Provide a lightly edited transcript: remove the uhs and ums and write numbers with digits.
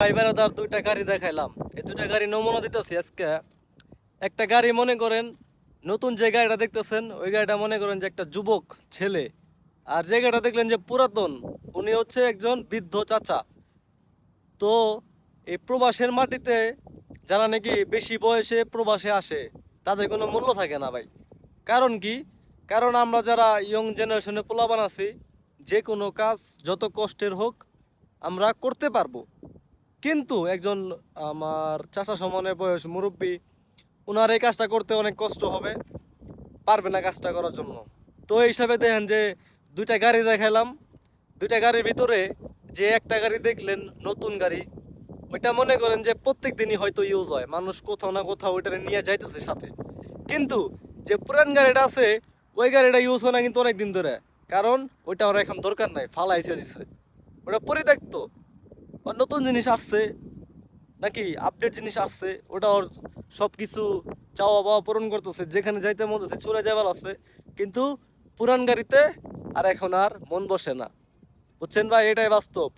এবার তার দুইটা গাড়ি দেখাইলাম, এই দুইটা গাড়ি নমুনা দিতেছি আজকে। একটা গাড়ি মনে করেন নতুন, যে গাড়িটা দেখতেছেন ওই গাড়িটা মনে করেন যে একটা যুবক ছেলে, আর যে গাড়িটা দেখলেন যে পুরাতন, উনি হচ্ছে একজন বৃদ্ধ চাচা। তো এই প্রবাসের মাটিতে যারা নাকি বেশি বয়সে প্রবাসে আসে তাদের কোনো মূল্য থাকে না ভাই। কারণ কি? কারণ আমরা যারা ইয়ং জেনারেশনে পোলাপান আছি, যে কোনো কাজ যত কষ্টের হোক আমরা করতে পারবো। কিন্তু একজন আমার চাচা সমানের বয়স মুরব্বী, ওনার এই কাজটা করতে অনেক কষ্ট হবে, পারবে না কাজটা করার জন্য। তো এই হিসাবে দেখেন যে দুইটা গাড়ি দেখাইলাম, দুইটা গাড়ির ভিতরে যে একটা গাড়ি দেখলেন নতুন গাড়ি, ওইটা মনে করেন যে প্রত্যেক দিনই হয়তো ইউজ হয়, মানুষ কোথাও না কোথাও ওইটা নিয়ে যাইতেছে সাথে। কিন্তু যে পুরান গাড়িটা আছে ওই গাড়িটা ইউজ হয় না কিন্তু অনেক দিন ধরে, কারণ ওইটা ওরা এখন দরকার নাই, ফালাইছে দিছে, ওটা পরিত্যক্ত। আর নতুন জিনিস আসছে নাকি আপডেট জিনিস আসছে, ওটা ওর সব কিছু চাওয়া পাওয়া পূরণ করতেছে, যেখানে যাইতে মন আছে চলে যাবার আছে। কিন্তু পুরান গাড়িতে আর এখন আর মন বসে না, বুঝছেন ভাই? এটাই বাস্তব।